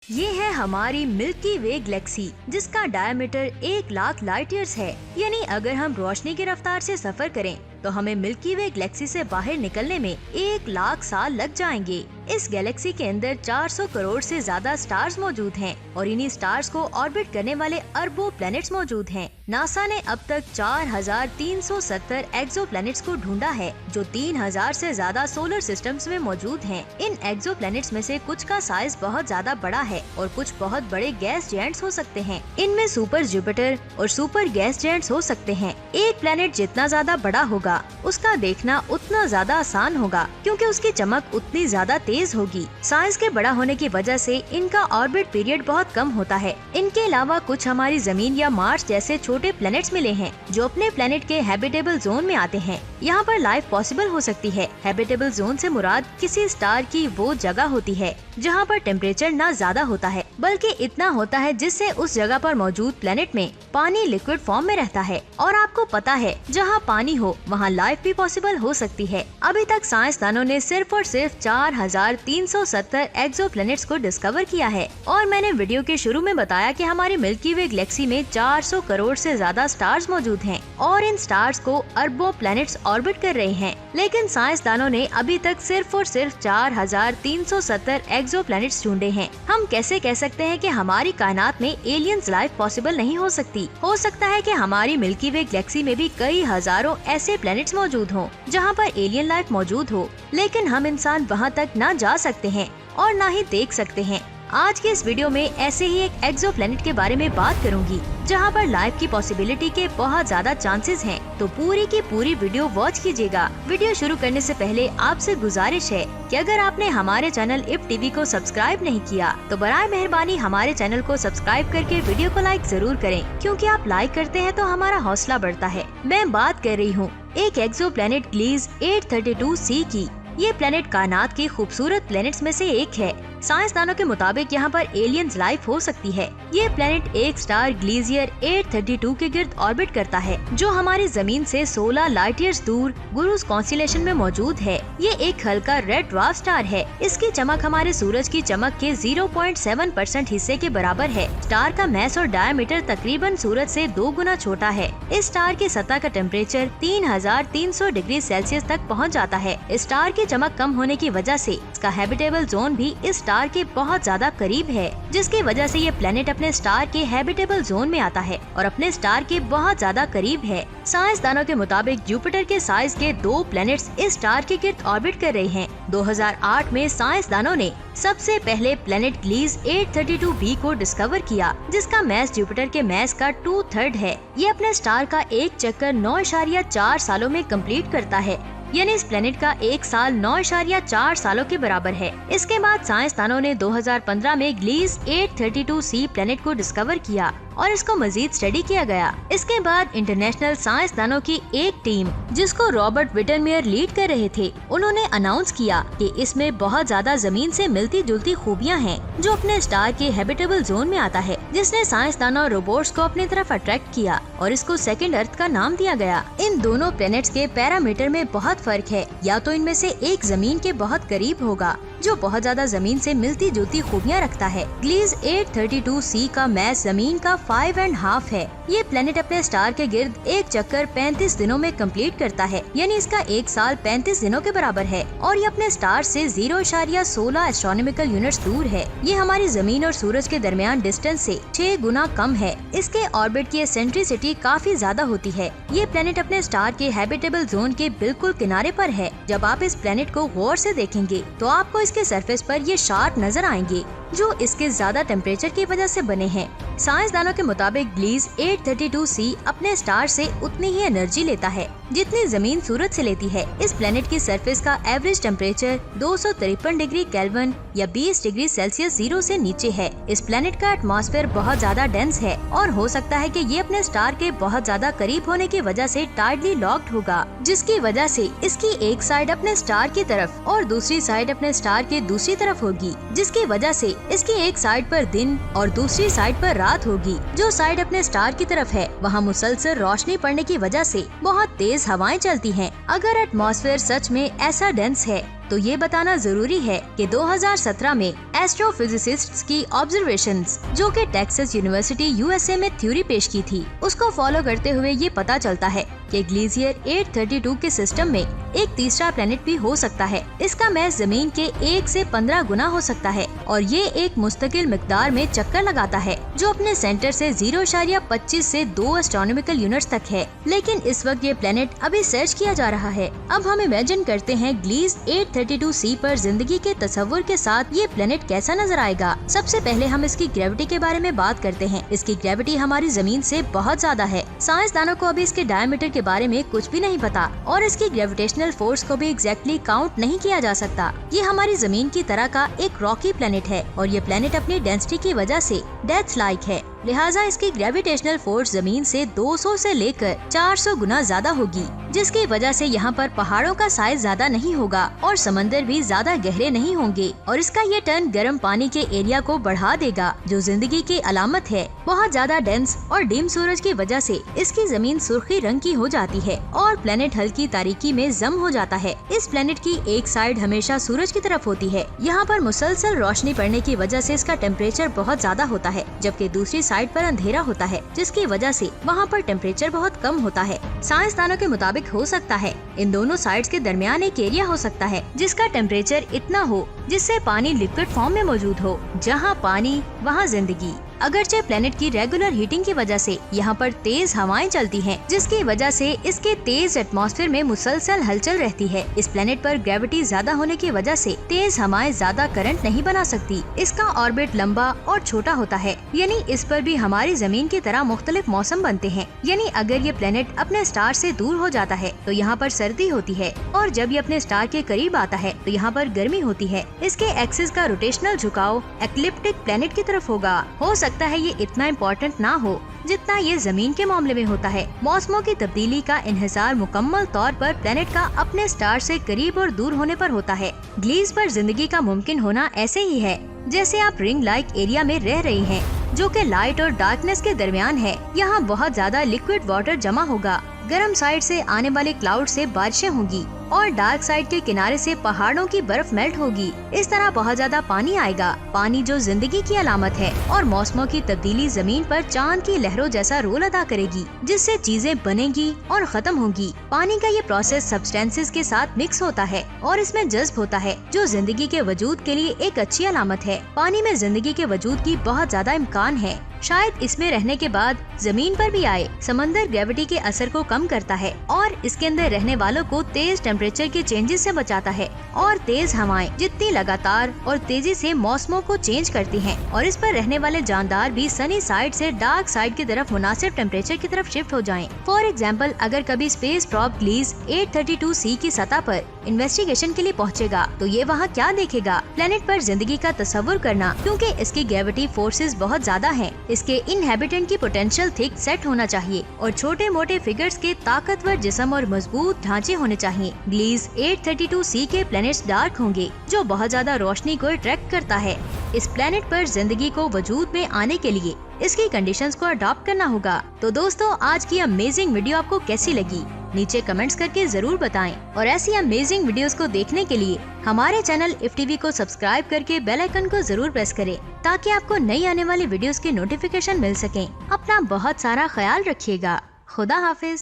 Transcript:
ये है हमारी मिल्की वे गैलेक्सी, जिसका डायमीटर 1,00,000 लाइट ईयर्स है। यानी अगर हम रोशनी की रफ्तार से सफर करें तो हमें मिल्की वे गैलेक्सी से बाहर निकलने में 1,00,000 साल लग जाएंगे। इस गैलेक्सी के अंदर 400 करोड़ से ज्यादा स्टार्स मौजूद हैं और इन्हीं स्टार्स को ऑर्बिट करने वाले अरबों प्लैनेट्स मौजूद हैं। नासा ने अब तक 4,370 एक्सोप्लैनेट्स को ढूंढा है, जो 3,000 से ज्यादा सोलर सिस्टम्स में मौजूद हैं। इन एक्सोप्लैनेट्स में से कुछ का साइज बहुत ज्यादा बड़ा है और कुछ बहुत बड़े गैस जायंट्स हो सकते हैं। इनमें सुपर जुपिटर और सुपर गैस जायंट्स हो सकते हैं। एक प्लैनेट जितना ज्यादा बड़ा होगा उसका देखना उतना ज्यादा आसान होगा, क्योंकि उसकी चमक उतनी ज्यादा तेज होगी। साइज के बड़ा होने की वजह से इनका ऑर्बिट पीरियड बहुत कम होता है। इनके अलावा कुछ हमारी जमीन या मार्स जैसे छोटे प्लैनेट्स मिले हैं, जो अपने प्लैनेट के हैबिटेबल जोन में आते हैं। यहाँ पर लाइफ पॉसिबल हो सकती है। हैबिटेबल जोन से मुराद किसी स्टार की वो जगह होती है जहाँ पर टेम्परेचर न ज्यादा होता है, बल्कि इतना होता है जिससे उस जगह पर मौजूद प्लैनेट में पानी लिक्विड फॉर्म में रहता है। और आपको पता है, जहाँ पानी हो वहाँ लाइफ भी पॉसिबल हो सकती है। अभी तक साइंसदानों ने सिर्फ और सिर्फ 4,370 एक्सोप्लैनेट्स को डिस्कवर किया है। और मैंने वीडियो के शुरू में बताया कि हमारी मिल्की वे गैलेक्सी में 400 करोड़ से ज्यादा स्टार्स मौजूद हैं और इन स्टार्स को अरबों प्लैनेट्स ऑर्बिट कर रहे हैं। लेकिन साइंसदानों ने अभी तक सिर्फ और सिर्फ 4,370 एक्सोप्लैनेट्स ढूंढे हैं। हम कैसे कह सकते हैं कि हमारी कायनात में एलियंस लाइफ पॉसिबल नहीं हो सकती? हो सकता है कि हमारी मिल्की वे गैलेक्सी में भी कई हजारों ऐसे प्लैनेट्स मौजूद हों जहां पर एलियन लाइफ मौजूद हो, लेकिन हम इंसान वहां तक न जा सकते हैं और न ही देख सकते हैं। आज के इस वीडियो में ऐसे ही एक एक्सोप्लैनेट के बारे में बात करूंगी जहां पर लाइफ की पॉसिबिलिटी के बहुत ज्यादा चांसेस हैं। तो पूरी की पूरी वीडियो वॉच कीजिएगा। वीडियो शुरू करने से पहले आपसे गुजारिश है कि अगर आपने हमारे चैनल इफ टीवी को सब्सक्राइब नहीं किया तो बराए मेहरबानी हमारे चैनल को सब्सक्राइब करके वीडियो को लाइक जरूर करें, क्योंकि आप लाइक करते हैं तो हमारा हौसला बढ़ता है। मैं बात कर रही हूँ एक एक्सोप्लैनेट ग्लीज 832c की। ये प्लैनेट कायनात के खूबसूरत प्लैनेट्स में से एक है। साइंसदानों के मुताबिक यहाँ पर एलियंस लाइफ हो सकती है। ये प्लैनेट एक स्टार ग्लेशियर 832 के गिर्द ऑर्बिट करता है, जो हमारी जमीन से 16 लाइट ईयर्स दूर गुरुस कॉन्स्टेलेशन में मौजूद है। ये एक हल्का रेड ड्वार्फ स्टार है। इसकी चमक हमारे सूरज की चमक के 0.7% हिस्से के बराबर है। स्टार का मैस और डायमीटर तकरीबन सूरज से 2 गुना छोटा है। इस स्टार की सतह का टेम्परेचर 3,300 डिग्री सेल्सियस तक पहुँच जाता है। स्टार की चमक कम होने की वजह से इसका हैबिटेबल जोन भी इस स्टार के बहुत ज्यादा करीब है, जिसकी वजह से ये प्लैनेट अपने स्टार के हैबिटेबल जोन में आता है और अपने स्टार के बहुत ज्यादा करीब है। साइंसदानों के मुताबिक जुपिटर के साइज के 2 प्लैनेट्स इस स्टार के गिर्द ऑर्बिट कर रहे हैं। 2008 में साइंसदानों ने सबसे पहले प्लैनेट ग्लीज 832b को डिस्कवर किया, जिसका मैस जुपिटर के मैस का 2/3 है। ये अपने स्टार का एक चक्कर 9.4 सालों में कंप्लीट करता है, यानी इस प्लैनेट का एक साल 9.4 सालों के बराबर है। इसके बाद साइंसदानों ने 2015 में ग्लीज 832c प्लैनेट को डिस्कवर किया और इसको मजीद स्टडी किया गया। इसके बाद इंटरनेशनल साइंसदानों की एक टीम, जिसको रॉबर्ट विटरमेयर लीड कर रहे थे, उन्होंने अनाउंस किया कि इसमें बहुत ज्यादा जमीन से मिलती जुलती खूबियां हैं, जो अपने स्टार के हैबिटेबल जोन में आता है, जिसने साइंसदानों और रोबोट्स को अपनी तरफ अट्रैक्ट किया और इसको सेकंड अर्थ का नाम दिया गया। इन दोनों प्लैनेट्स के पैरामीटर में बहुत फर्क है। या तो इनमें से एक जमीन के बहुत करीब होगा, जो बहुत ज्यादा जमीन से मिलती जुलती खूबियां रखता है। ग्लीज 832c का मैस जमीन का 5.5 है। ये प्लैनेट अपने स्टार के गिर्द एक चक्कर 35 दिनों में कंप्लीट करता है, यानी इसका एक साल 35 दिनों के बराबर है और ये अपने स्टार से 0.16 एस्ट्रोनॉमिकल यूनिट्स दूर है। ये हमारी जमीन और सूरज के दरमियान डिस्टेंस से 6 गुना कम है। इसके ऑर्बिट की एसेंट्रिसिटी काफी ज्यादा होती है। ये प्लैनेट अपने स्टार के हैबिटेबल जोन के बिल्कुल किनारे पर है। जब आप इस प्लैनेट को गौर से देखेंगे तो आपको इसके सरफेस पर ये शार्प नजर आएंगे, जो इसके ज्यादा टेम्परेचर की वजह से बने हैं। साइंसदानों के मुताबिक ग्लीज 832c अपने स्टार से उतनी ही एनर्जी लेता है जितनी जमीन सूरज से लेती है। इस प्लैनेट की सरफेस का एवरेज टेम्परेचर 253 डिग्री केल्विन या 20 डिग्री सेल्सियस जीरो से नीचे है। इस प्लैनेट का एटमॉस्फेयर बहुत ज्यादा डेंस है और हो सकता है कि ये अपने स्टार के बहुत ज्यादा करीब होने की वजह से टाइडली लॉक्ड होगा, जिसकी वजह से इसकी एक साइड अपने स्टार की तरफ और दूसरी साइड अपने स्टार के दूसरी तरफ होगी, जिसकी वजह से इसकी एक साइड पर दिन और दूसरी साइड पर रात होगी। जो साइड अपने स्टार की तरफ है वहाँ मुसलसल रोशनी पड़ने की वजह से बहुत तेज हवाएं चलती हैं। अगर एटमॉस्फेयर सच में ऐसा डेंस है तो ये बताना जरूरी है कि 2017 में एस्ट्रोफिजिसिस्ट्स की ऑब्जर्वेशंस, जो कि टेक्सास यूनिवर्सिटी यूएसए में थ्योरी पेश की थी, उसको फॉलो करते हुए ये पता चलता है कि ग्लेशियर 832 के सिस्टम में एक तीसरा प्लेनेट भी हो सकता है। इसका मैस जमीन के 1 से 15 गुना हो सकता है और ये एक मुस्तकिल मिकदार में चक्कर लगाता है, जो अपने सेंटर से 0.25 से 2 एस्ट्रोनॉमिकल यूनिट्स तक है। लेकिन इस वक्त ये प्लेनेट अभी सर्च किया जा रहा है। अब हम इमेजिन करते हैं ग्लीस 832c पर जिंदगी के तस्वुर के साथ ये प्लेनेट कैसा नजर आएगा। सबसे पहले हम इसकी ग्रेविटी के बारे में बात करते हैं। इसकी ग्रेविटी हमारी जमीन से बहुत ज्यादा है। साइंसदानों को अभी इसके डायमीटर के बारे में कुछ भी नहीं पता और इसकी ग्रेविटेशनल फोर्स को भी एग्जैक्टली काउंट नहीं किया जा सकता। ये हमारी जमीन की तरह का एक रॉकी प्लेनेट है और ये प्लेनेट अपनी डेंसिटी की वजह से डेथ लाइक है, लिहाजा इसकी ग्रेविटेशनल फोर्स जमीन से 200 से लेकर 400 गुना ज्यादा होगी, जिसकी वजह से यहाँ पर पहाड़ों का साइज ज्यादा नहीं होगा और समंदर भी ज्यादा गहरे नहीं होंगे और इसका ये टर्न गर्म पानी के एरिया को बढ़ा देगा, जो जिंदगी की अलामत है। बहुत ज्यादा डेंस और डिम सूरज की वजह से इसकी जमीन सुर्खी रंग की हो जाती है और प्लेनेट हल्की तारीकी में जम हो जाता है। इस प्लेनेट की एक साइड हमेशा सूरज की तरफ होती है। यहाँ पर मुसलसल रोशनी पड़ने की वजह से इसका टेम्परेचर बहुत ज्यादा होता है, जबकि दूसरी साइड पर अंधेरा होता है, जिसकी वजह से वहाँ पर टेम्परेचर बहुत कम होता है। साइंसदानों के मुताबिक हो सकता है इन दोनों साइड्स के दरमियान एक एरिया हो सकता है जिसका टेम्परेचर इतना हो जिससे पानी लिक्विड फॉर्म में मौजूद हो। जहाँ पानी वहाँ जिंदगी। अगरचे प्लेनेट की रेगुलर हीटिंग की वजह से यहाँ पर तेज हवाएं चलती हैं, जिसकी वजह से इसके तेज एटमॉस्फेयर में मुसलसल हलचल रहती है। इस प्लेनेट पर ग्रेविटी ज्यादा होने की वजह से तेज हवाएं ज्यादा करंट नहीं बना सकती। इसका ऑर्बिट लंबा और छोटा होता है, यानी इस पर भी हमारी जमीन की तरह मुख्तलिफ मौसम बनते हैं। यानी अगर ये प्लेनेट अपने स्टार से दूर हो जाता है तो यहाँ पर सर्दी होती है और जब ये अपने स्टार के करीब आता है तो यहाँ पर गर्मी होती है। इसके एक्सिस का रोटेशनल झुकाव एक्लिप्टिक प्लेनेट की तरफ होगा। हो सकता है ये इतना इम्पोर्टेंट ना हो जितना ये जमीन के मामले में होता है। मौसमों की तब्दीली का इन्हिसार मुकम्मल तौर पर प्लेनेट का अपने स्टार से करीब और दूर होने पर होता है। ग्लीस पर जिंदगी का मुमकिन होना ऐसे ही है जैसे आप रिंग लाइक एरिया में रह रही हैं, जो कि लाइट और डार्कनेस के दरमियान है। यहाँ बहुत ज्यादा लिक्विड वाटर जमा होगा। गर्म साइड से आने वाले क्लाउड से बारिशें होंगी और डार्क साइड के किनारे से पहाड़ों की बर्फ मेल्ट होगी। इस तरह बहुत ज्यादा पानी आएगा, पानी जो जिंदगी की अलामत है। और मौसमों की तब्दीली जमीन पर चांद की लहरों जैसा रोल अदा करेगी, जिससे चीजें बनेगी और खत्म होगी। पानी का ये प्रोसेस सब्सटेंसेस के साथ मिक्स होता है और इसमें जज्ब होता है, जो जिंदगी के वजूद के लिए एक अच्छी अलामत है। पानी में जिंदगी के वजूद की बहुत ज्यादा इम्कान है। शायद इसमें रहने के बाद जमीन पर भी आए। समंदर ग्रेविटी के असर को कम करता है और इसके अंदर रहने वालों को तेज टेम्परेचर के चेंजेस से बचाता है। और तेज हवाएं जितनी लगातार और तेजी से मौसमों को चेंज करती हैं और इस पर रहने वाले जानदार भी सनी साइड से डार्क साइड की तरफ मुनासिब टेम्परेचर की तरफ शिफ्ट हो जाएं। फॉर एग्जाम्पल, अगर कभी स्पेस प्रॉब ग्लीस 832c की सतह पर इन्वेस्टिगेशन के लिए पहुँचेगा तो ये वहाँ क्या देखेगा? प्लेनेट पर जिंदगी का तस्वुर करना, क्योंकि इसकी ग्रेविटी फोर्सेस बहुत ज्यादा है। इसके इनहेबिटेंट की पोटेंशियल थिक सेट होना चाहिए और छोटे मोटे फिगर्स के ताकतवर जिस्म और मजबूत ढांचे होने चाहिए। ग्लीस 832c के प्लैनेट्स डार्क होंगे, जो बहुत ज्यादा रोशनी को अट्रैक्ट करता है। इस प्लेनेट पर जिंदगी को वजूद में आने के लिए इसकी कंडीशंस को अडॉप्ट करना होगा। तो दोस्तों, आज की अमेजिंग वीडियो आपको कैसी लगी? नीचे कमेंट्स करके जरूर बताएं और ऐसी अमेजिंग वीडियोस को देखने के लिए हमारे चैनल इफ टीवी को सब्सक्राइब करके बेल आइकन को जरूर प्रेस करें, ताकि आपको नई आने वाली वीडियोस के नोटिफिकेशन मिल सकें। अपना बहुत सारा ख्याल रखिएगा। खुदा हाफिज।